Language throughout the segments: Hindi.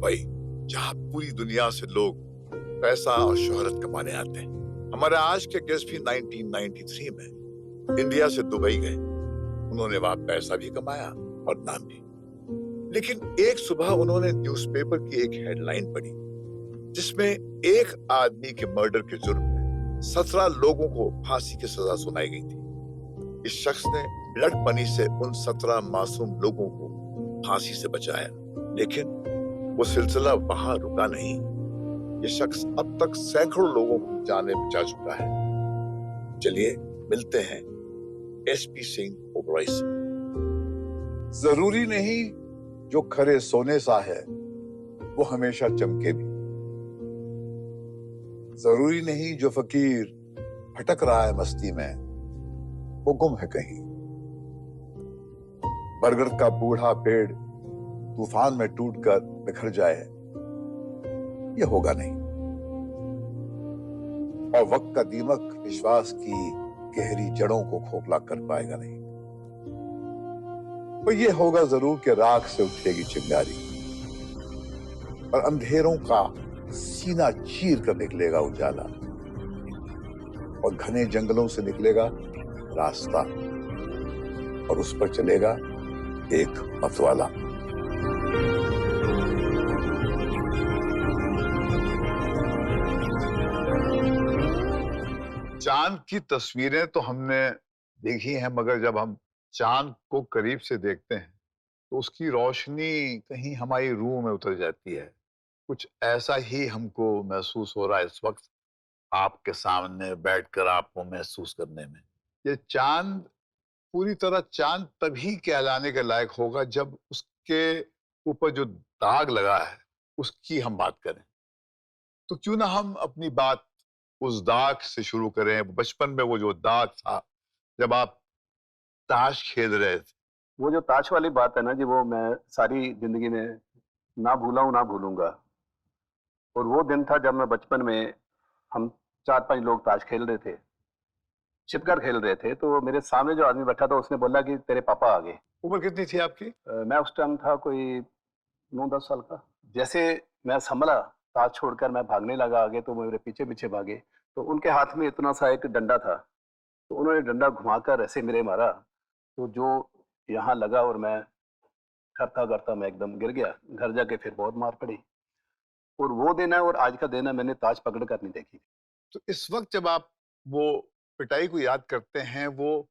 दुबई, जहाँ पूरी दुनिया से लोग पैसा और शोहरत कमाने आते हैं। हमारे आज के गेस्ट भी 1993 में इंडिया से दुबई गए। उन्होंने वहां पैसा भी कमाया और नाम भी। लेकिन एक सुबह उन्होंने न्यूज़पेपर की एक हेडलाइन पढ़ी जिसमें एक आदमी के मर्डर के जुर्म में 17 लोगों को फांसी की सजा सुनाई गई थी। इस शख्स ने लड़पनी से उन 17 मासूम लोगों को फांसी से बचाया, लेकिन वो सिलसिला वहां रुका नहीं। ये शख्स अब तक सैकड़ों लोगों को जाने बचा चुका है। चलिए मिलते हैं एसपी सिंह ओबरॉय से। जरूरी नहीं जो खरे सोने सा है वो हमेशा चमके भी। जरूरी नहीं जो फकीर भटक रहा है मस्ती में वो गुम है कहीं। बरगद का बूढ़ा पेड़ तूफान में टूटकर बिखर जाए ये होगा नहीं। और वक्त का दीमक विश्वास की गहरी जड़ों को खोखला कर पाएगा नहीं। तो ये होगा जरूर कि राख से उठेगी चिंगारी और अंधेरों का सीना चीर कर निकलेगा उजाला और घने जंगलों से निकलेगा रास्ता और उस पर चलेगा एक मतवाला। चांद की तस्वीरें तो हमने देखी हैं, मगर जब हम चांद को करीब से देखते हैं तो उसकी रोशनी कहीं हमारी रूह में उतर जाती है। कुछ ऐसा ही हमको महसूस हो रहा है इस वक्त आपके सामने बैठकर आपको महसूस करने में। ये चांद पूरी तरह चांद तभी कहलाने के लायक होगा जब उसके ऊपर जो दाग लगा है उसकी हम बात करें। तो क्यों ना हम अपनी बात उस दाग से शुरू करें। बचपन में वो जो दाग था जब आप ताश खेल रहे थे। वो जो ताश वाली बात है ना जी, वो मैं सारी जिंदगी में ना भूला हूं ना भूलूंगा। और वो दिन था जब मैं बचपन में हम 4-5 लोग ताश खेल रहे थे, छिपकर खेल रहे थे। तो मेरे सामने जो आदमी बैठा था उसने बोला कि तेरे पापा आ गए। उम्र कितनी थी आपकी? मैं उस टाइम था कोई 9-10 साल का। जैसे मैं संभला ताश छोड़कर मैं भागने लगा आगे, तो मेरे पीछे पीछे भागे। तो उनके हाथ में इतना सा एक डंडा था, तो उन्होंने डंडा घुमाकर ऐसे मेरे मारा, तो जो यहाँ लगा और मैं करता करता मैं एकदम गिर गया। घर जाके फिर बहुत मार पड़ी। और वो दिन है और आज का दिन है, मैंने ताश पकड़ कर नहीं देखी। तो इस वक्त जब आप वो पिटाई को याद करते हैं, वो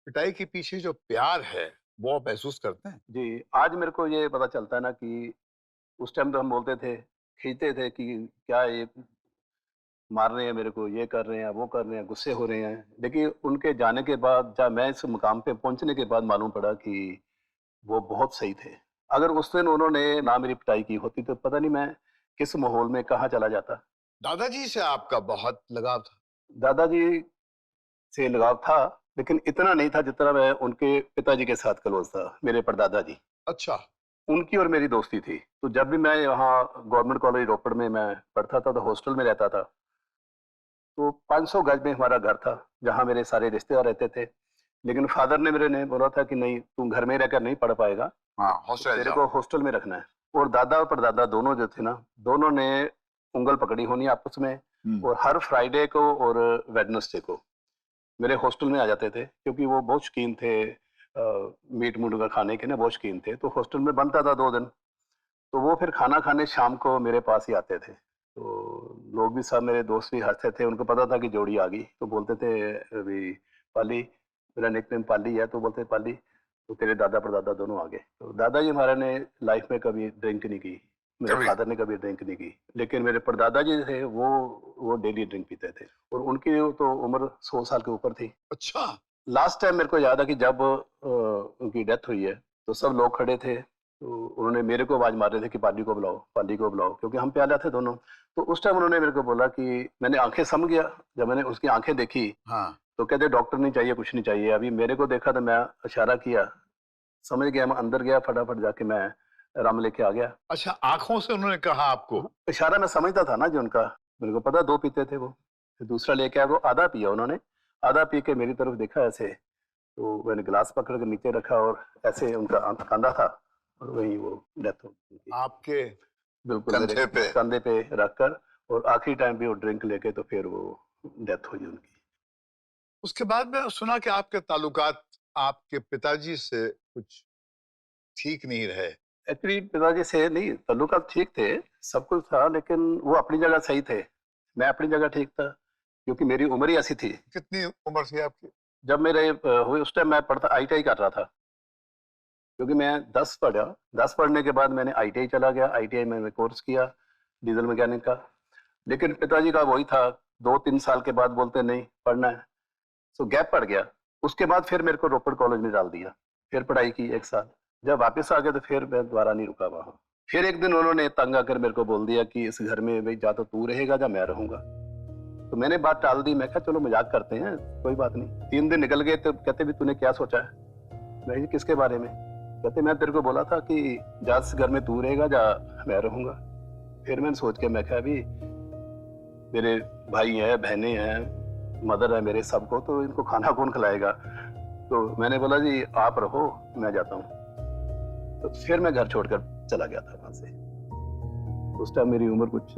पिटाई के पीछे जो प्यार है वो आप महसूस करते हैं? जी, आज मेरे को ये पता चलता है ना कि उस टाइम तो हम बोलते थे, खींचते थे कि क्या ये मार रहे हैं मेरे को, ये कर रहे हैं, वो कर रहे हैं, गुस्से हो रहे हैं। लेकिन उनके जाने के बाद, जब मैं इस मुकाम पे पहुंचने के बाद मालूम पड़ा कि वो बहुत सही थे। अगर उस दिन उन्होंने ना मेरी पिटाई की होती तो पता नहीं मैं किस माहौल में कहाँ चला जाता। दादाजी से आपका बहुत लगाव था। दादाजी से लगाव था, लेकिन इतना नहीं था जितना मैं उनके पिताजी के साथ क्लोज था, मेरे परदादा जी। अच्छा। उनकी और मेरी दोस्ती थी। तो जब भी मैं यहाँ गवर्नमेंट कॉलेज रोपड़ में मैं पढ़ता था तो हॉस्टल में रहता था। तो 500 गज में हमारा घर था, जहाँ मेरे सारे रिश्तेदार रहते थे। लेकिन फादर ने मेरे ने बोला था कि नहीं, तू घर में रहकर नहीं पढ़ पाएगा, हाँ, तो हौसला तेरे जाओ। को हॉस्टल में रखना है। और दादा और परदादा दोनों जो थे ना, दोनों ने उंगल पकड़ी होनी आपस में। और हर फ्राइडे को और वेडनेसडे को मेरे हॉस्टल में आ जाते थे, क्योंकि वो बहुत शौकीन थे मीट मुर्गा खाने के ना, बहुत शौकीन थे। तो हॉस्टल में बनता था 2 दिन, तो वो फिर खाना खाने शाम को मेरे पास ही आते थे। तो लोग भी सब, मेरे दोस्त भी हंसते थे, उनको पता था कि जोड़ी आ गई। तो बोलते थे अभी पाली, मेरा निकनेम पाली है, तो बोलते पाली तो तेरे दादा परदादा दोनों आ गए। तो दादाजी हमारे ने लाइफ में कभी ड्रिंक नहीं की, मेरे कभी? फादर ने कभी ड्रिंक नहीं की। लेकिन मेरे परदादा जी थे, वो डेली ड्रिंक पीते थे। और उनकी तो उम्र 100 साल के ऊपर थी। अच्छा। लास्ट टाइम मेरे को याद है कि जब उनकी डेथ हुई है, तो सब लोग खड़े थे। तो उन्होंने मेरे को आवाज मार रहे थे कि पाली को बुलाओ, पाली को बुलाओ, क्योंकि हम प्याले थे दोनों। तो उस टाइम उन्होंने मेरे को बोला कि मैंने आंखें समझ गया। जब मैंने उसकी आंखें देखी हाँ। तो कहते डॉक्टर नहीं चाहिए, कुछ नहीं चाहिए। अभी मेरे को देखा तो मैं इशारा किया, समझ गया। मैं अंदर गया, फटाफट जाके मैं रम लेके आ गया। अच्छा, आंखों से उन्होंने कहा आपको? हाँ, इशारा मैं समझता था ना जी उनका। मेरे को पता 2 पीते थे वो। फिर दूसरा लेके आया, वो आधा पिया उन्होंने। आधा पी के मेरी तरफ देखा ऐसे, तो मैंने गिलास पकड़ के नीचे रखा और ऐसे उनका कंधा था, और वही वो डेथ हो गई। आपके बिल्कुल कंधे पे। कंधे पे रखकर, और आखिरी टाइम भी वो ड्रिंक लेके तो फिर वो डेथ हुई उनकी। उसके बाद में सुना कि आपके ताल्लुकात आपके पिताजी से कुछ ठीक नहीं रहे। एक्चुअली पिताजी से नहीं, ताल्लुकात ठीक थे, सब कुछ था, लेकिन वो अपनी जगह सही थे, मैं अपनी जगह ठीक था, क्योंकि मेरी उम्र ही ऐसी थी। कितनी उम्र थी आपकी? जब मेरे हुए उस टाइम मैं पढ़ता आईटीआई कर रहा था, क्योंकि मैं 10 पढ़ा, 10 पढ़ने के बाद मैंने आईटीआई चला गया, आईटीआई में कोर्स किया डीजल मैकेनिक का। लेकिन पिताजी का वही था, 2-3 साल के बाद बोलते नहीं पढ़ना है, सो गैप पड़ गया। उसके बाद फिर मेरे को रोपड़ कॉलेज में डाल दिया, फिर पढ़ाई की 1 साल। जब वापस आ गया तो फिर मैं दोबारा नहीं रुका वहाँ। फिर एक दिन उन्होंने तंग आकर मेरे को बोल दिया कि इस घर में भाई या तो तू रहेगा या मैं रहूंगा। तो मैंने बात टाल दी, मैं कहा चलो मजाक करते हैं, कोई बात नहीं। 3 दिन निकल गए तो कहते भी तूने क्या सोचा है? मैं जी किसके बारे में? कहते मैं तेरे को बोला था कि या इस घर में तू रहेगा या मैं रहूंगा। फिर मैंने सोच के मैं कहा भी मेरे भाई हैं, बहनें हैं, मदर है मेरे, सबको तो इनको खाना कौन खिलाएगा? तो मैंने बोला जी आप रहो, मैं जाता हूँ। तो फिर मैं घर छोड़कर चला गया था वहां से। उस टाइम मेरी उम्र कुछ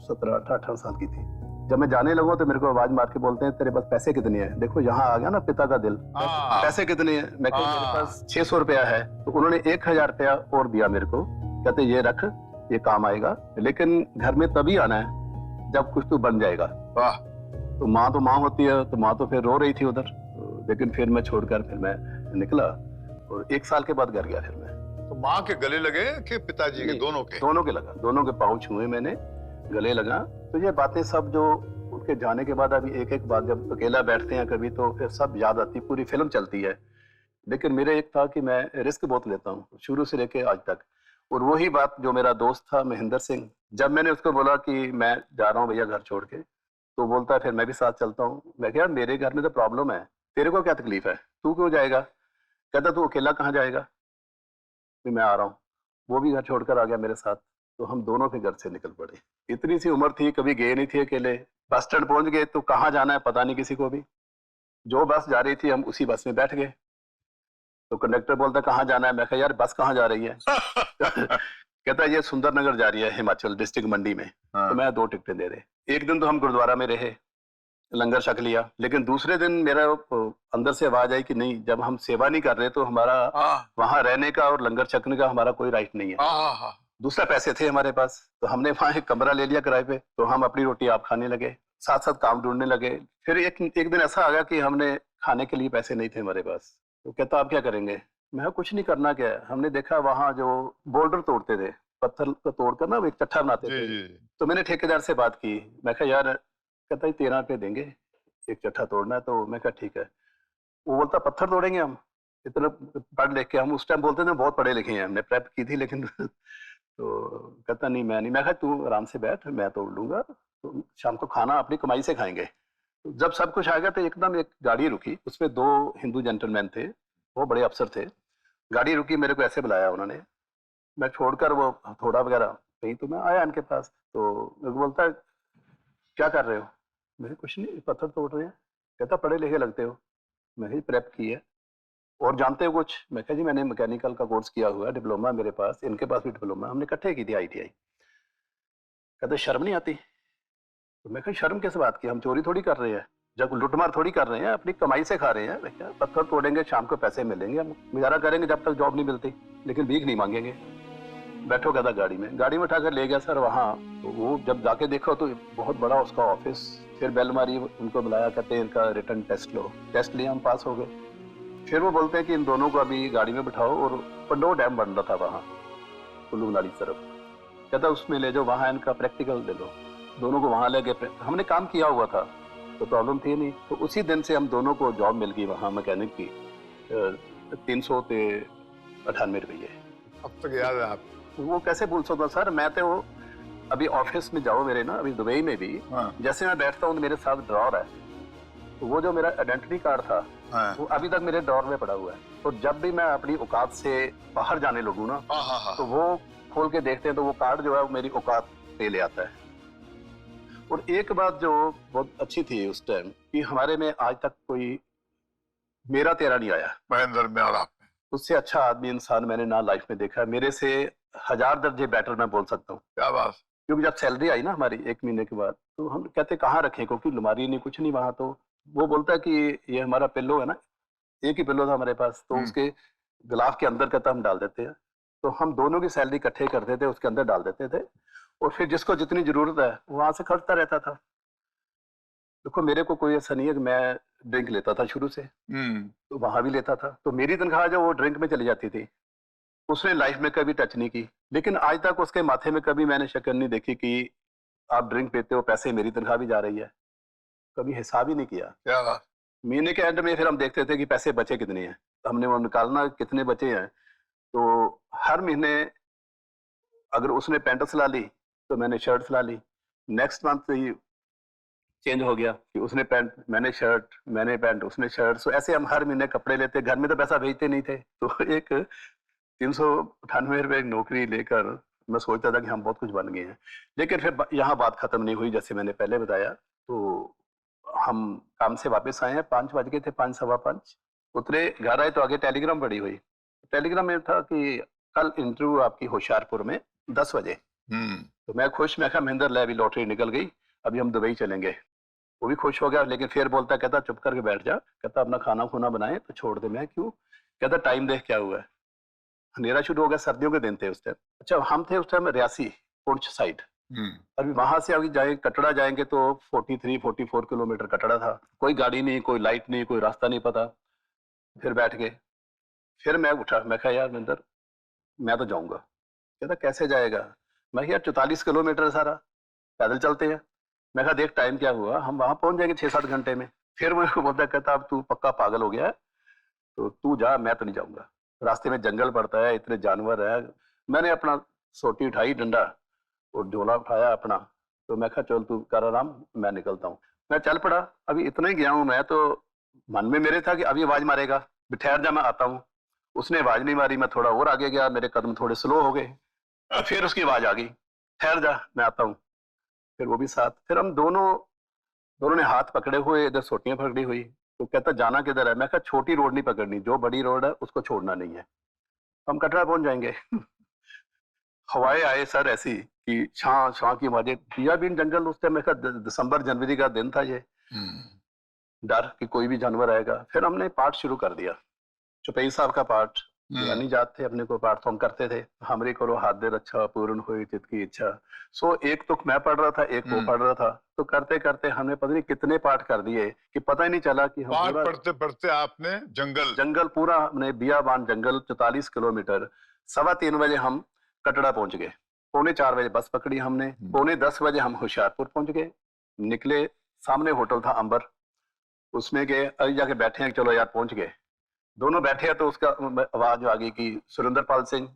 17-18 साल की थी। जब मैं जाने लगा तो मेरे को आवाज मार के बोलते हैं तेरे पास पैसे कितने हैं? देखो यहाँ आ गया ना पिता का दिल, पैसे कितने हैं? मैं कहा मेरे पास 600 रुपया है। तो उन्होंने 1000 रुपया और दिया मेरे को, कहते ये रख, ये काम आएगा, लेकिन घर में तभी आना है जब कुछ तू बन जाएगा। वाह। तो माँ होती है, तो माँ तो फिर रो रही थी उधर। लेकिन फिर मैं छोड़कर फिर मैं निकला, और 1 साल के बाद घर गया फिर मैं। तो माँ के गले लगे कि पिताजी के? दोनों के? दोनों के लगा, दोनों के पाँव छुए मैंने, गले लगा। तो ये बातें सब जो उनके जाने के बाद अभी एक एक बात जब अकेला बैठते हैं कभी, तो फिर सब याद आती, पूरी फिल्म चलती है। लेकिन मेरे एक था कि मैं रिस्क बहुत लेता हूँ शुरू से लेके आज तक। और वही बात जो मेरा दोस्त था महेंद्र सिंह, जब मैंने उसको बोला कि मैं जा रहा हूँ भैया घर छोड़ के, तो बोलता है फिर मैं भी साथ चलता हूँ। मैं कहा यार मेरे घर में तो प्रॉब्लम है, तेरे को क्या तकलीफ है, तू क्यों जाएगा? कहता तू अकेला कहाँ जाएगा? फिर मैं आ रहा हूँ। वो भी घर छोड़कर आ गया मेरे साथ, तो हम दोनों के घर से निकल पड़े। इतनी सी उम्र थी, कभी गए नहीं थे अकेले। बस स्टैंड पहुंच गए तो कहाँ जाना है पता नहीं किसी को भी। जो बस जा रही थी हम उसी बस में बैठ गए। तो कंडक्टर बोलता कहाँ जाना है? मैं कहा यार बस कहाँ जा रही है? कहता ये सुंदरनगर जा रही है, हिमाचल डिस्ट्रिक्ट मंडी में। तो मैं 2 टिकटें दे रहे। एक दिन तो हम गुरुद्वारा में रहे, लंगर छक लिया। लेकिन दूसरे दिन मेरा अंदर से आवाज आई कि नहीं, जब हम सेवा नहीं कर रहे तो हमारा वहां रहने का और लंगर छकने का हमारा कोई राइट नहीं है। दूसरा पैसे थे हमारे पास, तो हमने वहां एक कमरा ले लिया किराए पे। तो हम अपनी रोटी आप खाने लगे, साथ साथ काम ढूंढने लगे। फिर एक दिन ऐसा आ गया कि हमने खाने के लिए पैसे नहीं थे हमारे पास। तो कहता आप क्या करेंगे? मैं कुछ नहीं करना, क्या है? हमने देखा वहां जो बोल्डर तोड़ते थे, पत्थर को तोड़कर ना एक चट्टा बनाते थे। तो मैंने ठेकेदार से बात की, मैं कहा यार, कहता 13 रुपये देंगे, एक चट्टा तोड़ना है। तो मैं कहा ठीक है। वो बोलता पत्थर तोड़ेंगे हम? इतना पढ़ लिख के, हम उस टाइम बोलते थे बहुत पढ़े लिखे हैं, हमने प्रेप की थी, लेकिन तो कहता नहीं मैं नहीं। मैं कहा तू आराम से बैठ, मैं तोड़ लूंगा, तो शाम को खाना अपनी कमाई से खाएंगे। तो जब सब कुछ आ गया तो एकदम एक गाड़ी रुकी, उसमें 2 हिंदू जेंटलमैन थे, वो बड़े अफसर थे। गाड़ी रुकी, मेरे को ऐसे बुलाया उन्होंने, मैं छोड़कर वो थोड़ा वगैरह कहीं, तो मैं आया इनके पास। तो मेरे को बोलता है क्या कर रहे हो? मैंने कुछ नहीं, पत्थर तोड़ रहे हैं। कहता पढ़े लिखे लगते हो। मैंने प्रेप की है और जानते हो कुछ? मैं कहा जी मैंने मैकेनिकल का कोर्स किया हुआ है, डिप्लोमा मेरे पास, इनके पास भी डिप्लोमा, हमने इकट्ठे की थी आईटीआई। कहते शर्म नहीं आती? तो मैं कहा शर्म किस बात की, हम चोरी थोड़ी कर रहे हैं, जब लुटमार थोड़ी कर रहे हैं, अपनी कमाई से खा रहे हैं। मैं क्या पत्थर तोड़ेंगे, शाम को पैसे मिलेंगे, हम गुजारा करेंगे जब तक जॉब नहीं मिलती, लेकिन भीख नहीं मांगेंगे। बैठो कहता गाड़ी में उठाकर ले गया सर वहाँ। तो वो जब जाके देखो तो बहुत बड़ा उसका ऑफिस। फिर बेल मारी, उनको बुलाया, कहते हैं इनका रिटर्न टेस्ट लो। टेस्ट लिया, हम पास हो गए। फिर वो बोलते हैं कि इन दोनों को अभी गाड़ी में बिठाओ, और पंडो डैम बन रहा था वहाँ कुल्लू मनाली की तरफ, कहता उसमें ले जाओ, वहाँ इनका प्रैक्टिकल दे दो। दोनों को वहाँ ले गए, हमने काम किया हुआ था तो प्रॉब्लम थी नहीं। तो उसी दिन से हम दोनों को जॉब मिल गई वहाँ मैकेनिक की, 398 रुपये। अब तक याद है आप? वो कैसे भूल सकता सर, मैं तो अभी ऑफिस में जाओ मेरे ना, अभी दुबई में भी जैसे मैं बैठता हूँ तो मेरे साथ ड्रॉर है, तो वो जो मेरा आइडेंटिटी कार्ड था वो अभी तक मेरे ड्रॉर में पड़ा हुआ है। तो जब भी मैं अपनी औकात से बाहर जाने लगूँ ना, तो वो खोल के देखते हैं तो वो कार्ड जो है वो मेरी औकात पे ले आता है। और एक बात जो बहुत अच्छी थी उस टाइम, कि हमारे में आज तक कोई मेरा तेरा नहीं आया, महेंद्र में और आप में। उससे अच्छा आदमी इंसान मैंने ना लाइफ में देखा। मेरे से 1000 दर्जे बेटर मैं बोल सकता हूँ। क्या बात। क्योंकि जब सैलरी आई ना हमारी 1 महीने के बाद, तो हम कहते कहाँ रखें, क्योंकि अलमारी नहीं, कुछ नहीं वहाँ। तो वो बोलता है कि ये हमारा पिल्लो है ना, एक ही पिल्लो था हमारे पास, तो उसके गिलाफ के अंदर कहता हम डाल देते हैं। तो हम दोनों की सैलरी इकट्ठे करते थे, उसके अंदर डाल देते थे, और फिर जिसको जितनी ज़रूरत है, वहाँ से खर्चता रहता था। देखो मेरे को कोई ऐसा नहीं है कि मैं ड्रिंक लेता था शुरू से, तो वहाँ भी लेता था। तो मेरी तनख्वाह जो वो ड्रिंक में चली जाती थी, उसने लाइफ में कभी टच नहीं की। लेकिन आज तक उसके माथे में कभी मैंने शक्ल नहीं देखी कि आप ड्रिंक पीते हो, पैसे मेरी तनख्वाह भी जा रही है। कभी हिसाब ही नहीं किया। क्या बात। महीने के एंड में फिर हम देखते थे कि पैसे बचे कितने हैं, तो हमने वो निकालना कितने बचे हैं। तो हर महीने अगर उसने पैंट सिला ली, तो मैंने शर्ट सिला ली। नेक्स्ट मंथ ही चेंज हो गया कि उसने पैंट, मैंने शर्ट, मैंने पैंट, उसने शर्ट। सो ऐसे हम हर महीने कपड़े लेते। घर में तो पैसा भेजते नहीं थे, तो एक 398 रुपए की नौकरी लेकर मैं सोचता था कि हम बहुत कुछ बन गए हैं। लेकिन फिर यहाँ बात खत्म नहीं हुई। जैसे मैंने पहले बताया, तो हम काम से वापस आए हैं, 5 बज गए थे, 5 सवा 5 उतरे। घर आए तो आगे टेलीग्राम पड़ी हुई। टेलीग्राम में था कि कल इंटरव्यू आपकी होशियारपुर में 10 बजे। तो मैं खुश, मैं कहा महेंद्र ले, अभी लॉटरी निकल गई, अभी हम दुबई चलेंगे। वो भी खुश हो गया, लेकिन फिर बोलता, कहता चुप करके बैठ जा, कहता अपना खाना खुना बनाए तो छोड़ दे। मैं क्यों? कहता टाइम देख क्या हुआ है, अंधेरा शुरू हो गया, सर्दियों के दिन थे उस टाइम। अच्छा हम थे उस टाइम रियासी पुंछ साइड। अभी वहां से आगे जाए कटड़ा जाएंगे तो 43-44 किलोमीटर कटड़ा था। कोई गाड़ी नहीं, कोई लाइट नहीं, कोई रास्ता नहीं पता। फिर बैठ गए। फिर मैं उठा, मैं कहा यार महेंद्र मैं तो जाऊंगा। कहता कैसे जाएगा? मैं कहा यार 44 किलोमीटर सारा पैदल चलते हैं। मैं कहा देख टाइम क्या हुआ, हम वहां पहुंच जाएंगे 6-7 घंटे में। फिर मेरे को बोलता, कहता अब तू पक्का पागल हो गया है, तो तू जा, मैं तो नहीं जाऊंगा। रास्ते में जंगल पड़ता है, इतने जानवर है। मैंने अपना सोटी उठाई, डंडा और झोला उठाया अपना। तो मैं कहा चल तू कर आराम, मैं निकलता हूँ। मैं चल पड़ा। अभी इतना ही गया हूँ मैं, तो मन में मेरे था कि अभी आवाज मारेगा, ठहर जा मैं आता हूँ। उसने आवाज नहीं मारी। मैं थोड़ा और आगे गया, मेरे कदम थोड़े स्लो हो गए। फिर उसकी आवाज आ गई, ठहर जा मैं आता हूँ। फिर वो भी साथ। फिर हम दोनों दोनों ने हाथ पकड़े हुए, इधर सोटियां पकड़ी हुई। तो कहता जाना किधर है? मैं कहा छोटी रोड नहीं पकड़नी, जो बड़ी रोड है उसको छोड़ना नहीं है, हम कटरा पहुंच जाएंगे। हवाएं आए सर ऐसी कि छां छां की आवाजें। पिया भी जंगल उस टाइम, मैं कहा दिसंबर जनवरी का दिन था ये। डर कि कोई भी जानवर आएगा। फिर हमने पाठ शुरू कर दिया, चौपाई साहब का पाठ। यानी जात थे अपने को, पाठ तो हम करते थे। हमरे करो हाथ दे रक्षा, पूर्ण हुई चित की इच्छा। सो एक तुक मैं पढ़ रहा था, एक वो पढ़ रहा था। तो करते करते हमने पता नहीं कितने पाठ कर दिए कि पता ही नहीं चला कि हम पाठ पूरा पढ़ते पढ़ते आपने जंगल जंगल पूरा हमने बियाबान जंगल 44 किलोमीटर। 3:15 बजे हम कटड़ा पहुंच गए। 3:45 बजे बस पकड़ी हमने। 9:45 बजे हम होशियारपुर पहुंच गए। निकले, सामने होटल था अंबर, उसमें गए। अभी जाके बैठे हैं, चलो यार पहुंच गए। दोनों बैठे हैं तो उसका आवाज आ गई कि सुरेंद्र पाल सिंह।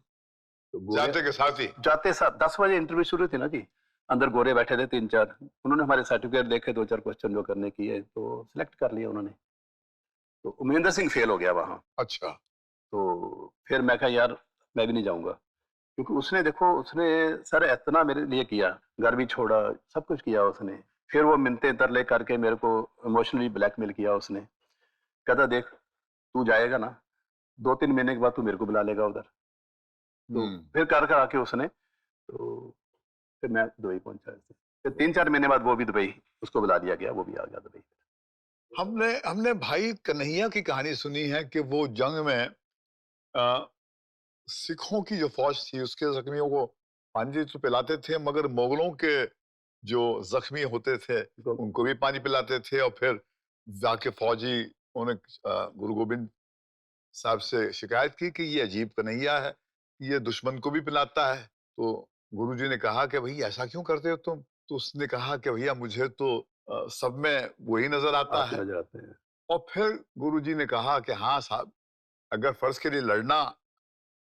तो जाते के साथ ही जाते साथ 10 बजे इंटरव्यू शुरू थी ना जी। अंदर गोरे बैठे थे 3-4। उन्होंने हमारे सर्टिफिकेट देखे, 2-4 क्वेश्चन जो करने की है, तो सिलेक्ट कर लिया उन्होंने। तो महेंद्र सिंह फेल हो गया वहां। अच्छा। तो फिर मैं कहा यार मैं भी नहीं जाऊंगा, क्योंकि उसने देखो, उसने सर इतना मेरे लिए किया, घर भी छोड़ा, सब कुछ किया उसने। फिर वो मिन्नतें तरले करके मेरे को इमोशनली ब्लैकमेल किया उसने। कहता देख तू जाएगा ना, 2-3 महीने के बाद तू मेरे को बुला लेगा उधर। तो फिर कर आके उसने, तो फिर मैं दुबई पहुंचा। फिर 3-4 महीने बाद वो भी दुबई, उसको बुला दिया गया, वो भी आ गया दुबई। हमने हमने भाई कन्हैया की कहानी सुनी है कि वो जंग में अ, सिखों की जो फौज थी उसके जख्मियों को पानी तो पिलाते थे, मगर मुगलों के जो जख्मी होते थे उनको भी पानी पिलाते थे। और फिर जाके फौजी उन्हें गुरु गोविंद साहब से शिकायत की कि ये अजीब कन्हैया है, ये दुश्मन को भी पिलाता है। तो गुरुजी ने कहा कि भाई ऐसा क्यों करते हो तुम? तो उसने कहा कि भैया मुझे तो सब में वही नजर आता आप है। नजर आते हैं। और फिर गुरुजी ने कहा कि हाँ साहब, अगर फर्ज के लिए लड़ना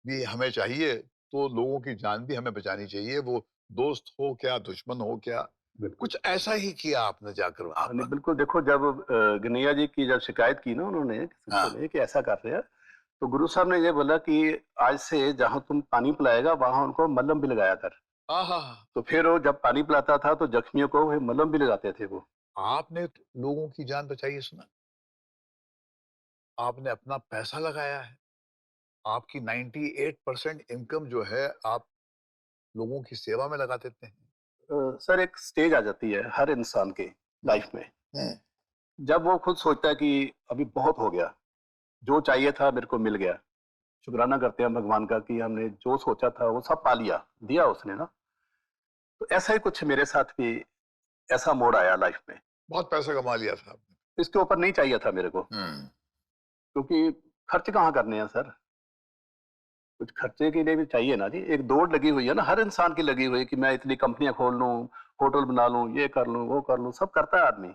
भी हमें चाहिए तो लोगों की जान भी हमें बचानी चाहिए, वो दोस्त हो क्या दुश्मन हो क्या। बिल्कुल। कुछ ऐसा ही किया आपने जाकर वहां नहीं पर। बिल्कुल, देखो जब गनैया जी की जब शिकायत की ना उन्होंने हाँ। सिखों ने कि ऐसा कर रहे हैं, तो गुरु साहब ने ये बोला कि आज से जहां तुम पानी पिलाएगा वहां उनको मलहम भी लगाया कर। आहा। तो फिर वो जब पानी पिलाता था तो जख्मियों को वो मलहम भी लगाते थे वो। आपने तो लोगों की जान बचाई है, सुना, आपने अपना पैसा लगाया है, आपकी 98% इनकम जो है आप लोगों की सेवा में लगा देते हैं। सर एक स्टेज आ जाती है हर इंसान के लाइफ में, हम्म, जब वो खुद सोचता है कि अभी बहुत हो गया, जो चाहिए था मेरे को मिल गया। शुक्राना करते हैं भगवान का कि हमने जो सोचा था वो सब पा लिया, दिया उसने ना। तो ऐसा ही कुछ मेरे साथ भी ऐसा मोड़ आया लाइफ में। बहुत पैसा कमा लिया था आपने। इसके ऊपर नहीं चाहिए था मेरे को, हम्म, क्योंकि खर्च कहाँ करने हैं सर, कुछ खर्चे के लिए भी चाहिए ना जी। एक दौड़ लगी हुई है ना, हर इंसान की लगी हुई है कि मैं इतनी कंपनियां खोल लूं, होटल बना लूं, ये कर लूं, वो कर लूं, सब करता है आदमी,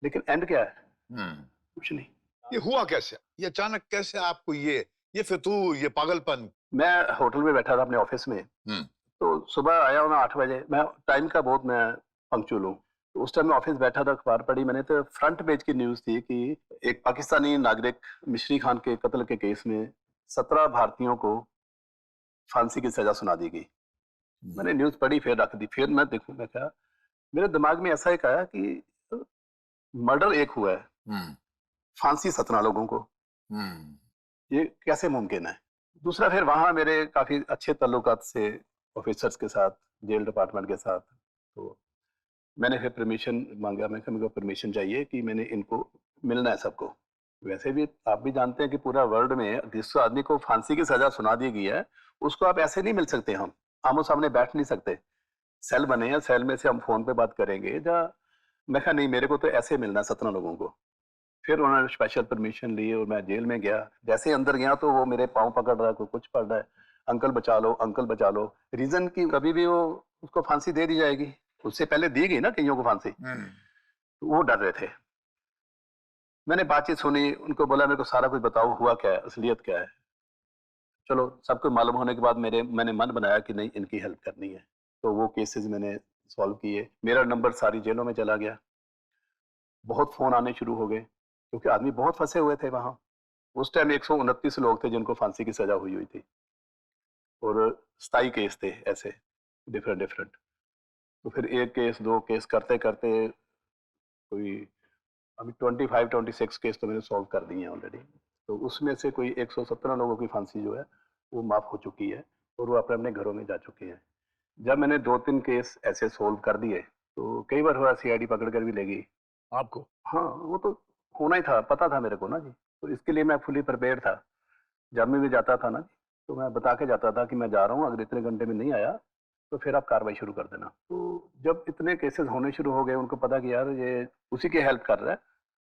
लेकिन एंड क्या है? हम्म। कुछ नहीं। ये हुआ कैसे? ये अचानक कैसे आपको ये फितूर, ये पागलपन? मैं होटल में बैठा था अपने ऑफिस में, हम्म, तो सुबह आया हूँ मैं 8 बजे। मैं टाइम का बहुत मैं पंक्चुअल हूँ। तो उस टाइम मैं ऑफिस बैठा था, अखबार पढ़ी मैंने, तो फ्रंट पेज की न्यूज थी कि एक पाकिस्तानी नागरिक मिशरी खान के कत्ल के केस में 17 भारतीयों को फांसी की सजा सुना दी गई। मैंने न्यूज पढ़ी, फिर रख दी, फिर मैं देखूं, मैं क्या, मेरे दिमाग में ऐसा एक आया कि मर्डर एक हुआ है, हम्म, फांसी 17 लोगों को, हम्म, ये कैसे मुमकिन है? दूसरा, फिर वहां मेरे काफी अच्छे ताल्लुकात से ऑफिसर्स के साथ, जेल डिपार्टमेंट के साथ, तो मैंने फिर परमिशन मांगा। मैं कहा मेरे को परमिशन चाहिए कि मैंने इनको मिलना है सबको। वैसे भी आप भी जानते हैं कि पूरा वर्ल्ड में जिस आदमी को फांसी की सजा सुना दी गई है, उसको आप ऐसे नहीं मिल सकते, हम आमो सामने बैठ नहीं सकते। सेल बने हैं, सेल में से हम फोन पे बात करेंगे या, मैं कहा नहीं, मेरे को तो ऐसे मिलना है 17 लोगों को। फिर उन्होंने स्पेशल परमिशन ली और मैं जेल में गया। जैसे अंदर गया तो वो मेरे पाँव पकड़ रहा है, कोई कुछ पढ़ रहा है, अंकल बचा लो, अंकल बचा लो। रीजन की कभी भी वो, उसको फांसी दे दी जाएगी, उससे पहले दी गई ना कईयों को फांसी, हम्म। तो वो डर रहे थे। मैंने बातचीत सुनी, उनको बोला मेरे को सारा कुछ बताओ, हुआ क्या है, असलियत क्या है। चलो, सब कुछ मालूम होने के बाद मैंने मन बनाया कि नहीं, इनकी हेल्प करनी है। तो वो केसेस मैंने सॉल्व किए, मेरा नंबर सारी जेलों में चला गया, बहुत फोन आने शुरू हो गए, क्योंकि आदमी बहुत फंसे हुए थे वहां। उस टाइम 129 लोग थे जिनको फांसी की सजा हुई हुई थी, और 27 केस थे ऐसे, डिफरेंट डिफरेंट। तो फिर एक केस, दो केस करते करते कोई अभी 25-26 केस तो मैंने सॉल्व कर दिए हैं ऑलरेडी। तो उसमें से कोई 117 लोगों की फांसी जो है वो माफ हो चुकी है, और वो अपने अपने घरों में जा चुके हैं। जब मैंने 2-3 केस ऐसे सोल्व कर दिए, तो कई बार हुआ सीआईडी पकड़ कर भी ले गई। आपको? हाँ, वो तो होना ही था, पता था मेरे को ना जी। तो इसके लिए मैं फुली प्रिपेयर्ड था। जब मैं भी जाता था ना, तो मैं बता के जाता था कि मैं जा रहा हूँ, अगर इतने घंटे में नहीं आया तो फिर आप कार्रवाई शुरू कर देना। तो जब इतने केसेस होने शुरू हो गए, उनको पता कि यार ये उसी की हेल्प कर रहा है,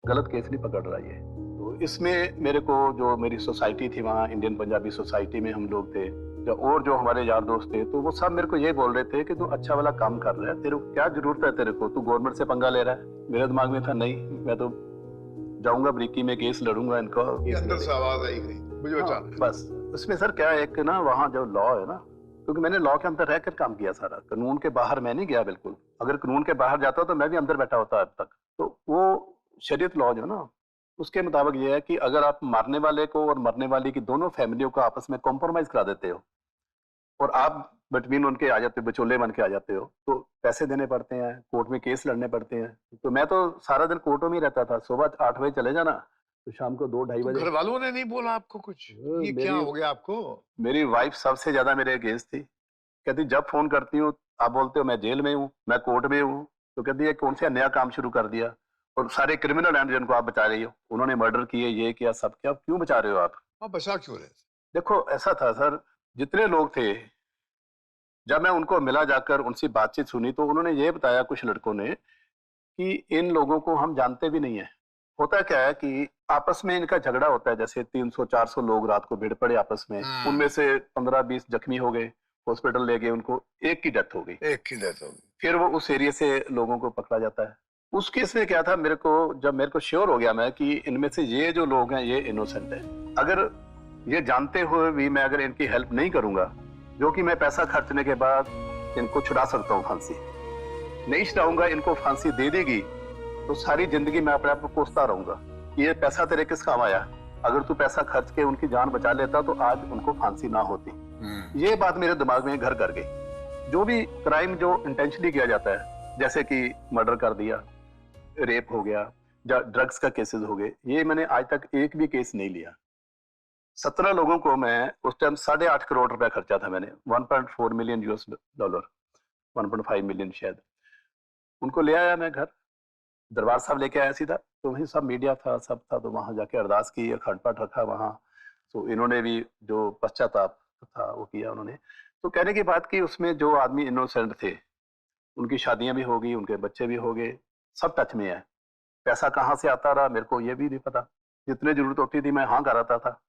गलत केस नहीं पकड़ रहा ये। तो इसमें मेरे को, जो मेरी सोसाइटी थी वहाँ, इंडियन पंजाबी सोसाइटी में हम लोग थे, और जो हमारे यार दोस्त थे, तो वो सब मेरे को ये बोल रहे थे कि तू अच्छा वाला काम कर रहा है, तेरे को क्या जरूरत है, तेरे को तू गवर्नमेंट से पंगा ले रहा है। मेरे दिमाग में था नहीं, मैं तो जाऊंगा अमरीकी में, केस लड़ूंगा इनको। ये अंदर से आवाज आई गई, मुझे हाँ, बचाना है। बस उसमें सर क्या है, एक ना वहाँ जो लॉ है ना, क्योंकि मैंने लॉ के अंदर रहकर काम किया सारा, कानून के बाहर मैं नहीं गया बिल्कुल। अगर कानून के बाहर जाता तो मैं भी अंदर बैठा होता अब तक। तो वो शरीयत लॉ जो ना, उसके मुताबिक ये है कि अगर आप मारने वाले को और मरने वाली की दोनों फैमिलियों को आपस में कॉम्प्रोमाइज करा देते हो, और आप बिटवीन उनके आ जाते हो, बिचौले बन के आ जाते हो, तो पैसे देने पड़ते हैं, कोर्ट में केस लड़ने पड़ते हैं। तो मैं तो सारा दिन कोर्टों में ही रहता था, सुबह 8 बजे चले जाना, तो शाम को 2-2:30 तो बजे। घर वालों ने नहीं बोला आपको कुछ? ये क्या मेरी हो गया आपको? मेरी वाइफ सबसे ज्यादा मेरे अगेंस्ट थी। कहती जब फोन करती हूँ आप बोलते हो मैं जेल में हूँ, मैं कोर्ट में हूँ, तो कहती है कौन सा नया काम शुरू कर दिया, और सारे क्रिमिनल हैं जिनको आप बचा रही हो, उन्होंने मर्डर किए, ये किया, सब किया, क्यों बचा रहे हो आप? आप बचा क्यों रहे थे? देखो ऐसा था सर, जितने लोग थे, जब मैं उनको मिला जाकर, उनसे बातचीत सुनी, तो उन्होंने ये बताया कुछ लड़कों ने कि इन लोगों को हम जानते भी नहीं है। होता क्या है कि आपस में इनका झगड़ा होता है, जैसे 300-400 लोग रात को भिड़ पड़े आपस में, उनमें से 15-20 जख्मी हो गए, हॉस्पिटल ले गए उनको, एक की डेथ हो गई। एक की डेथ होगी। फिर वो उस एरिया से लोगों को पकड़ा जाता है। उस केस में क्या था, जब मेरे को श्योर हो गया मैं कि इनमें से ये जो लोग हैं ये इनोसेंट है, अगर ये जानते हुए भी मैं अगर इनकी हेल्प नहीं करूंगा, जो कि मैं पैसा खर्चने के बाद इनको छुड़ा सकता हूँ फांसी, नहीं छुड़ाऊंगा, इनको फांसी दे देगी, तो सारी जिंदगी मैं अपने आप को कोसता रहूंगा कि ये पैसा तेरे किस काम आया। अगर तू पैसा खर्च के उनकी जान बचा लेता तो आज उनको फांसी ना होती। ये बात मेरे दिमाग में घर कर गई। जो भी क्राइम जो इंटेंशनली किया जाता है, जैसे कि मर्डर कर दिया, रेप हो गया, या ड्रग्स का केसेस हो गए, ये मैंने आज तक एक भी केस नहीं लिया। 17 लोगों को मैं उस टाइम 8.5 करोड़ रुपया खर्चा था मैंने, 1.4 मिलियन यूएस डॉलर, 1.5 मिलियन शायद। उनको ले आया मैं घर, दरबार साहब लेके आया सीधा, तो वहीं सब मीडिया था, सब था, तो वहां जाके अरदास की, अखंड पाठ रखा वहां। तो इन्होंने भी जो पश्चाताप था वो किया उन्होंने। तो कहने की बात की उसमें जो आदमी इनोसेंट थे उनकी शादियां भी हो गई, उनके बच्चे भी हो गए, सब टच में है। पैसा कहाँ से आता रहा मेरे को ये भी नहीं पता। जितनी जरूरत होती थी मैं हाँ कराता था।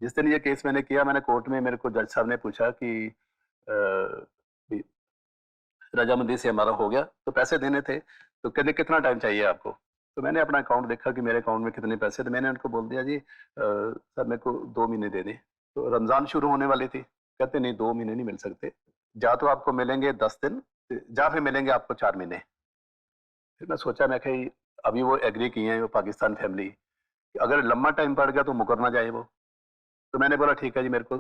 जिस दिन ये केस मैंने किया, मैंने कोर्ट में, मेरे को जज साहब ने पूछा कि भी रजामंदी से हमारा हो गया तो पैसे देने थे, तो कहते कितना टाइम चाहिए आपको। तो मैंने अपना अकाउंट देखा कि मेरे अकाउंट में कितने पैसे, तो मैंने उनको बोल दिया जी सर मेरे को 2 महीने दे दें। तो रमजान शुरू होने वाली थी, कहते नहीं 2 महीने नहीं मिल सकते, जा तो आपको मिलेंगे 10 दिन, जा फिर मिलेंगे आपको 4 महीने। फिर मैं सोचा, मैं कही अभी वो एग्री किए हैं वो पाकिस्तान फैमिली, अगर लंबा टाइम पड़ गया तो मुकर ना जाए वो। तो मैंने बोला ठीक है जी मेरे को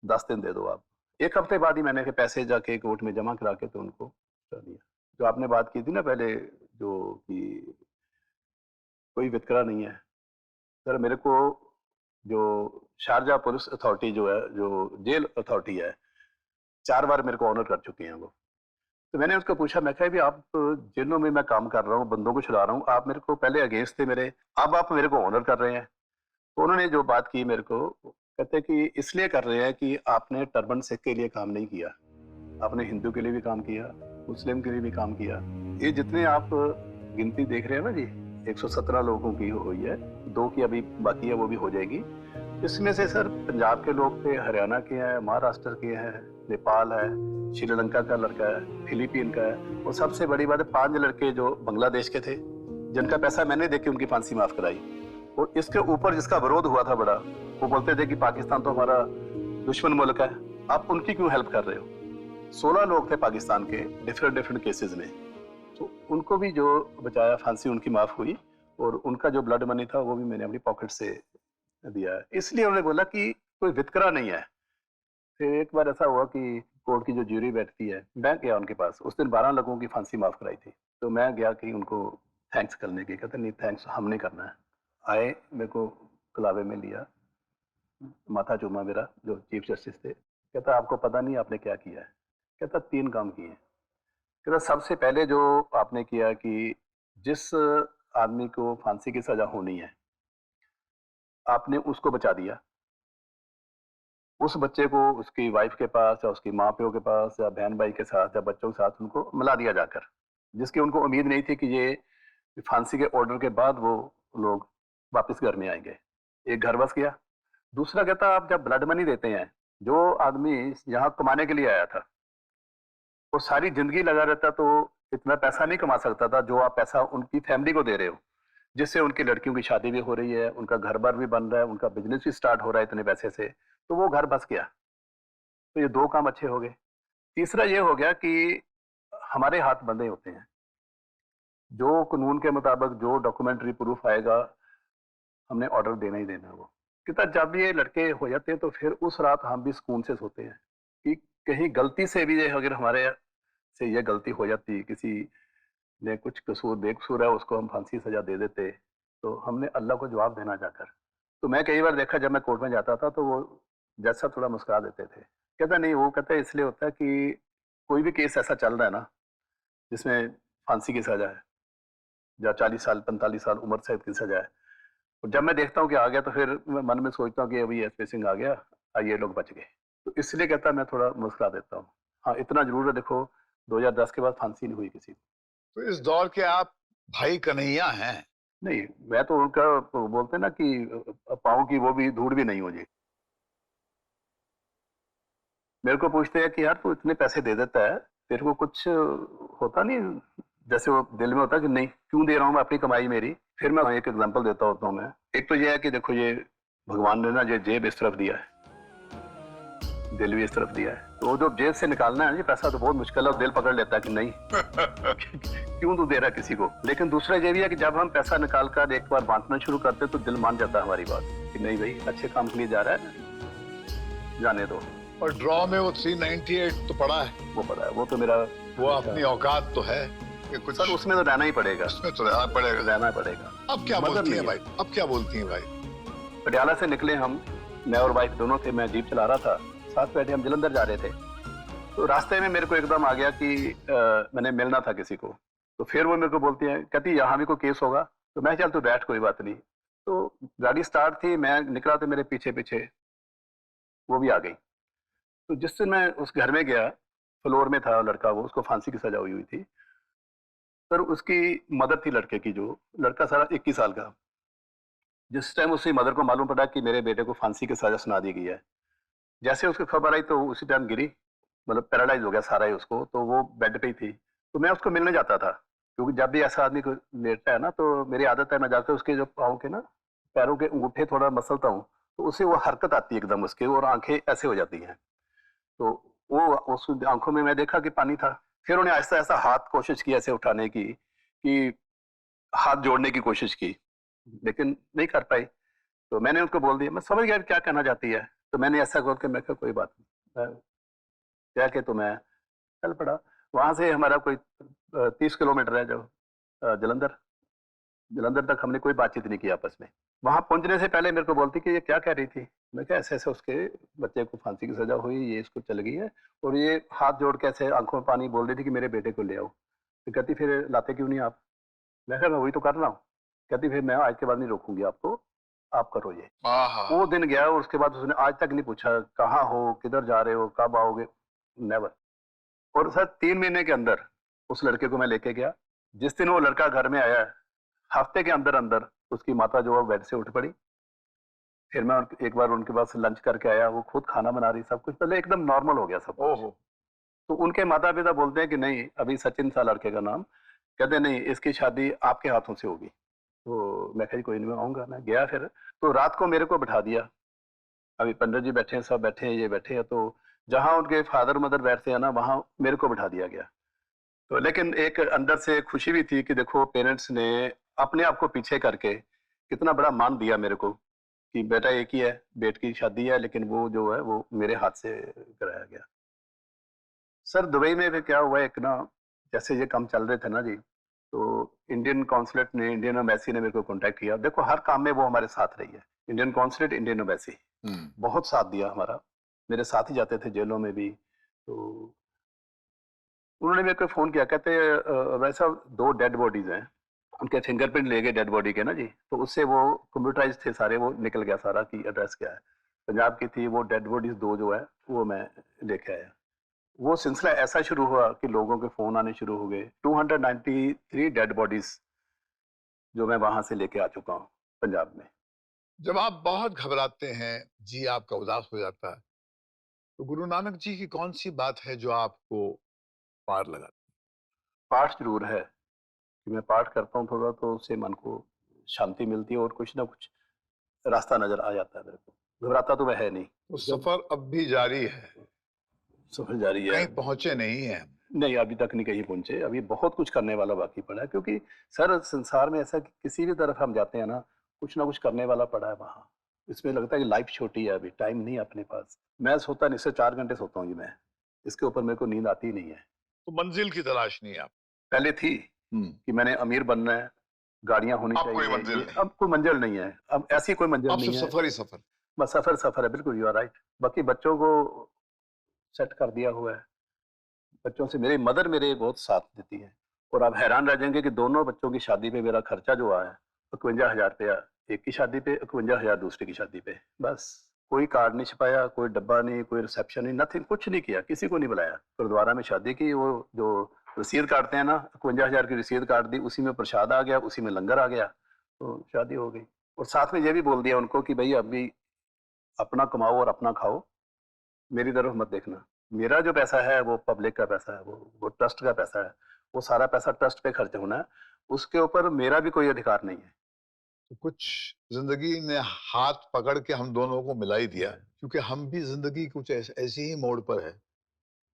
10 दिन दे दो आप। 1 हफ्ते बाद ही मैंने पैसे जाके कोर्ट में जमा करा के तो उनको कर दिया। जो आपने बात की थी ना पहले, जो कि कोई वितकरा नहीं है सर, मेरे को जो शारजा पुलिस अथॉरिटी जो है, जो जेल अथॉरिटी है, 4 बार मेरे को ऑनर कर चुके हैं वो। तो मैंने उसको पूछा, मैं कहा भी आप जेलों में मैं काम कर रहा हूँ, बंदों को छुड़ा रहा हूँ, आप मेरे को पहले अगेंस्ट थे मेरे, अब आप मेरे को ऑनर कर रहे हैं। तो उन्होंने जो बात की मेरे को, कहते कि इसलिए कर रहे हैं कि आपने टर्बन सिख के लिए काम नहीं किया, आपने हिंदू के लिए भी काम किया, मुस्लिम के लिए भी काम किया। ये जितने आप गिनती देख रहे हैं ना जी, 117 लोगों की हुई है, 2 की अभी बाकी है, वो भी हो जाएगी। इसमें से सर पंजाब के लोग थे, हरियाणा के हैं, महाराष्ट्र के हैं, नेपाल है, श्रीलंका का लड़का है, फिलीपीन का है, और सबसे बड़ी बात है 5 लड़के जो बांग्लादेश के थे, जिनका पैसा मैंने देके उनकी फांसी माफ कराई। और इसके ऊपर जिसका विरोध हुआ था बड़ा, वो बोलते थे कि पाकिस्तान तो हमारा दुश्मन मुल्क है, आप उनकी क्यों हेल्प कर रहे हो। 16 लोग थे पाकिस्तान के डिफरेंट केसेस में, तो उनको भी जो बचाया, फांसी उनकी माफ हुई, और उनका जो ब्लड मनी था वो भी मैंने अपनी पॉकेट से दिया। इसलिए उन्होंने बोला कि कोई वितकरा नहीं है। फिर एक बार ऐसा हुआ कि कोर्ट की जो ज्यूरी बैठती है, मैं गया उनके पास, उस दिन 12 लोगों की फांसी माफ कराई थी, तो मैं गया कि उनको थैंक्स करने की, कहते नहीं थैंक्स हमने करना है। आए, मेरे को कलावे में लिया, माथा चूमा मेरा, जो चीफ जस्टिस थे, कहता आपको पता नहीं आपने क्या किया है। कहता 3 काम किए। कहता सबसे पहले जो आपने किया कि जिस आदमी को फांसी की सजा होनी है आपने उसको बचा दिया, उस बच्चे को उसकी वाइफ के पास या उसकी माँ प्यो के पास या बहन भाई के साथ या बच्चों के साथ उनको मिला दिया जाकर, जिसकी उनको उम्मीद नहीं थी कि ये फांसी के ऑर्डर के बाद वो लोग वापस घर में आएंगे। एक घर बस गया। दूसरा कहता आप जब ब्लड मनी देते हैं, जो आदमी यहाँ कमाने के लिए आया था वो सारी जिंदगी लगा रहता तो इतना पैसा नहीं कमा सकता था जो आप पैसा उनकी फैमिली को दे रहे हो, जिससे उनकी लड़कियों की शादी भी हो रही है, उनका घर बार भी बन रहा है, उनका बिजनेस भी स्टार्ट हो रहा है इतने पैसे से, तो वो घर बस गया। तो ये 2 काम अच्छे हो गए। तीसरा ये हो गया कि हमारे हाथ बंधे होते हैं, जो कानून के मुताबिक जो डॉक्यूमेंट्री प्रूफ आएगा हमने ऑर्डर देना ही देना। वो कितना जब ये लड़के हो जाते हैं तो फिर उस रात हम भी सुकून से सोते हैं कि कहीं गलती से भी अगर हमारे से ये गलती हो जाती, किसी ने कुछ कसूर बेकसूर है उसको हम फांसी सजा दे देते, तो हमने अल्लाह को जवाब देना जाकर। तो मैं कई बार देखा जब मैं कोर्ट में जाता था तो वो जैसा थोड़ा मुस्कुरा देते थे। कहता नहीं, वो कहता इसलिए होता है कि कोई भी केस ऐसा चल रहा है ना जिसमें फांसी की सजा है या 40 साल 45 साल उम्र कैद की सजा है, और जब मैं देखता हूँ कि आ गया तो फिर मैं मन में सोचता हूँ कि अभी एसपी सिंह आ गया, ये लोग बच गए, तो इसलिए कहता मैं थोड़ा मुस्कुरा देता हूँ। हाँ इतना जरूर है, देखो 2010 के बाद फांसी नहीं हुई किसी को। तो इस दौर के आप भाई कन्हैया हैं। नहीं, मैं तो उनका बोलते ना कि पाँव की वो भी धूड़ भी नहीं हो जी। मेरे को पूछते हैं कि यार तू इतने पैसे दे देता है, तेरे को कुछ होता नहीं, जैसे वो दिल में होता है कि नहीं क्यों दे रहा हूँ मैं, अपनी कमाई मेरी। फिर मैं एक एग्जांपल देता होता हूँ मैं। एक तो ये है कि देखो ये भगवान ने ना ये जेब इस तरफ दिया है, दिल भी इस तरफ दिया है, तो जो जेब से निकालना है ये पैसा तो बहुत मुश्किल है, और दिल पकड़ लेता है कि नहीं क्यों तू दे रहा है किसी को। लेकिन दूसरा ये भी है कि जब हम पैसा निकाल कर एक बार बांटना शुरू करते तो दिल मान जाता है हमारी बात कि नहीं भाई अच्छे काम के लिए जा रहा है, जाने दो। और ड्रॉ में वो 398 तो पड़ा है, वो पड़ा है, वो तो मेरा वो अपनी औकात तो है कि कुछ सर उसमें तो रहना ही पड़ेगा, उसमें तो रहना पड़ेगा, रहना पड़ेगा। अब क्या बोलती हैं भाई, अब क्या बोलती हैं भाई? पटियाला से निकले हम मैं और वाइफ दोनों थे, मैं जीप चला रहा था, साथ बैठे हम जलंधर जा रहे थे। तो रास्ते में मेरे को एकदम आ गया कि मैंने मिलना था किसी को। तो फिर वो मेरे को बोलती है, कहती यहाँ भी कोई केस होगा? तो मैं चल तू बैठ, कोई बात नहीं। तो गाड़ी स्टार्ट थी, मैं निकला तो मेरे पीछे पीछे वो भी आ गई। तो जिस दिन मैं उस घर में गया, फ्लोर में था लड़का, वो उसको फांसी की सजा हुई हुई थी। पर उसकी मदर थी लड़के की, जो लड़का सारा 21 साल का। जिस टाइम उसकी मदर को मालूम पड़ा कि मेरे बेटे को फांसी की सजा सुना दी गई है, जैसे उसकी खबर आई तो उसी टाइम गिरी, मतलब पैरालाइज हो गया सारा ही उसको। तो वो बेड पे ही थी। तो मैं उसको मिलने जाता था, क्योंकि जब भी ऐसा आदमी को लेटता है ना, तो मेरी आदत है मैं जाकर उसके जो पाँव के ना, पैरों के अंगूठे थोड़ा मसलता हूँ, तो उससे वो हरकत आती है एकदम उसके, और आंखें ऐसे हो जाती हैं। तो वो उस आंखों में मैं देखा कि पानी था। फिर उन्हें ऐसा ऐसा हाथ कोशिश की ऐसे उठाने की, कि हाथ जोड़ने की कोशिश की, लेकिन नहीं कर पाई। तो मैंने उसको बोल दिया, मैं समझ गया क्या कहना चाहती है। तो मैंने ऐसा बोल के मैं कहा कोई बात नहीं, कह के तो मैं चल पड़ा। वहां से हमारा कोई 30 किलोमीटर है जो जलंधर। जलंधर तक हमने कोई बातचीत नहीं की आपस में। वहां पहुंचने से पहले मेरे को बोलती कि ये क्या कह रही थी। मैं क्या, ऐसे ऐसे उसके बच्चे को फांसी की सजा हुई, ये इसको चल गई है, और ये हाथ जोड़ के ऐसे आंखों में पानी बोल रही थी कि मेरे बेटे को ले आओ। तो कहती फिर लाते क्यों नहीं आप? मैं कहा मैं वही तो कर रहा हूँ। कहती फिर मैं आज के बाद नहीं रोकूंगी आपको, आप करो ये। आहा। वो दिन गया और उसके बाद उसने आज तक नहीं पूछा कहाँ हो, किधर जा रहे हो, कब आओगे, नेवर। और सर 3 महीने के अंदर उस लड़के को मैं लेके गया। जिस दिन वो लड़का घर में आया, हफ्ते के अंदर अंदर उसकी माता जो है बेड से उठ पड़ी। फिर मैं एक बार उनके पास लंच करके आया, वो खुद खाना बना रही, सब कुछ पहले एकदम नॉर्मल हो गया सब कुछ। ओहो। तो उनके माता पिता बोलते हैं कि नहीं, अभी सचिन था लड़के का नाम, कहते नहीं इसकी शादी आपके हाथों से होगी। तो मैं कही कोई नहीं, मैं आऊंगा। मैं गया फिर। तो रात को मेरे को बिठा दिया, अभी पंडित जी बैठे हैं, सब बैठे हैं, ये बैठे हैं। तो जहां उनके फादर मदर बैठते हैं ना, वहां मेरे को बिठा दिया गया। तो लेकिन एक अंदर से खुशी भी थी कि देखो पेरेंट्स ने अपने आप को पीछे करके कितना बड़ा मान दिया मेरे को, कि बेटा एक ही है, बेट की शादी है, लेकिन वो जो है वो मेरे हाथ से कराया गया। सर दुबई में भी क्या हुआ, एक ना, जैसे ये काम चल रहे थे ना जी, तो इंडियन कॉन्सुलेट ने, इंडियन एम्बेसी ने मेरे को कांटेक्ट किया। देखो हर काम में वो हमारे साथ रही है, इंडियन कॉन्सुलेट, इंडियन एम्बेसी, बहुत साथ दिया हमारा। मेरे साथ ही जाते थे जेलों में भी। तो उन्होंने मेरे को फोन किया, कहते वैसा 2 डेड बॉडीज हैं, उनके फिंगरप्रिंट ले गए डेड बॉडी के ना जी। तो उससे वो कंप्यूटराइज थे सारे, वो निकल गया सारा कि एड्रेस क्या है। पंजाब की थी वो डेड बॉडीज 2 जो है, वो मैं लेके आया। वो सिलसिला ऐसा शुरू हुआ कि लोगों के फोन आने शुरू हो गए। 293 डेड बॉडीज जो मैं वहां से लेके आ चुका हूँ पंजाब में। जब आप बहुत घबराते हैं, जी आपका उदास हो जाता है, तो गुरु नानक जी की कौन सी बात है जो आपको पार लगा? पाठ जरूर है, कि मैं पाठ करता हूँ थोड़ा, तो उससे मन को शांति मिलती है, और कुछ ना कुछ रास्ता नजर आ जाता है मेरे को। घबराता तो मैं है नहीं। तो जब सफर अब भी जारी है, सफर जारी है। कहीं पहुंचे नहीं हैं। नहीं, अभी तक नहीं कहीं पहुंचे, अभी बहुत कुछ करने वाला बाकी पड़ा है। क्योंकि सर संसार में ऐसा कि किसी भी तरफ हम जाते हैं ना कुछ करने वाला पड़ा है वहाँ। इसमें लगता है कि लाइफ छोटी है, अभी टाइम नहीं है अपने पास। मैं सोता नहीं, सिर्फ 4 घंटे सोता हूँ जी मैं, इसके ऊपर मेरे को नींद आती ही नहीं है। तो मंजिल की तलाश नहीं है आप? पहले थी हम्म। कि मैंने अमीर बनना है, गाड़ियां होनी अब कोई चाहिए, मंजिल ये नहीं, अब कोई मंजिल नहीं है, अब ऐसी कोई मंजिल अब नहीं सिर्फ है। सफर ही सफर। बस सफर सफर है, बिल्कुल यू आर राइट। बाकी बच्चों को सेट कर दिया हुआ है। बच्चों से मेरी मदर मेरे बहुत साथ देती है। और आप हैरान रह जाएंगे कि दोनों बच्चों की शादी पे मेरा खर्चा जो आया है, 51,000 रुपया एक की शादी पे, 51,000 दूसरी की शादी पे। बस कोई कार्ड नहीं छपाया, कोई डब्बा नहीं, कोई रिसेप्शन नहीं, नथिंग, कुछ नहीं किया, किसी को नहीं बुलाया। गुरुद्वारा में शादी की, वो जो रसीद काटते हैं ना, 51,000 की रसीद काट दी, उसी में प्रसाद आ गया, उसी में लंगर आ गया, तो शादी हो गई। और साथ में ये भी बोल दिया उनको कि भाई अभी अपना कमाओ और अपना खाओ, मेरी तरफ मत देखना। मेरा जो पैसा है वो पब्लिक का पैसा है, वो ट्रस्ट का पैसा है, वो सारा पैसा ट्रस्ट पे खर्च होना है, उसके ऊपर मेरा भी कोई अधिकार नहीं है। तो कुछ जिंदगी ने हाथ पकड़ के हम दोनों को मिला ही दिया, क्योंकि हम भी जिंदगी कुछ ऐसी ही मोड़ पर है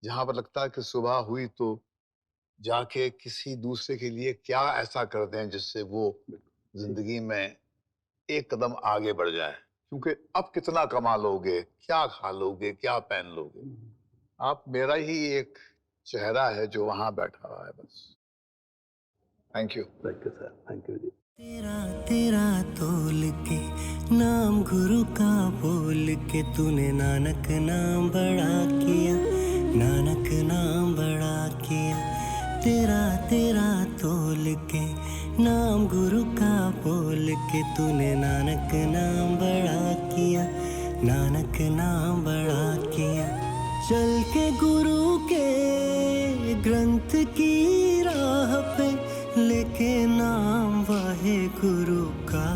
जहां पर लगता है कि सुबह हुई तो जाके किसी दूसरे के लिए क्या ऐसा कर दें जिससे वो जी। जिंदगी में एक कदम आगे बढ़ जाए। क्योंकि अब कितना कमा लोगे, क्या खा लोगे, क्या पहन लोगे? आप मेरा ही एक चेहरा है जो वहां बैठा हुआ है, बस। Thank you. Thank you sir, thank you ji. तेरा तेरा तोल के नाम गुरु का बोल के तूने नानक नाम बड़ा किया, नानक नाम बड़ा किया। तेरा तेरा तोल के नाम गुरु का बोल के तूने नानक नाम बड़ा किया, नानक नाम बड़ा किया। चल के गुरु के ग्रंथ की राह पे लेके नाम वाहे गुरु का,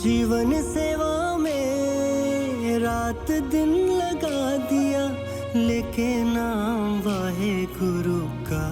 जीवन सेवा में रात दिन लगा दिया लेके नाम वाहे गुरु का।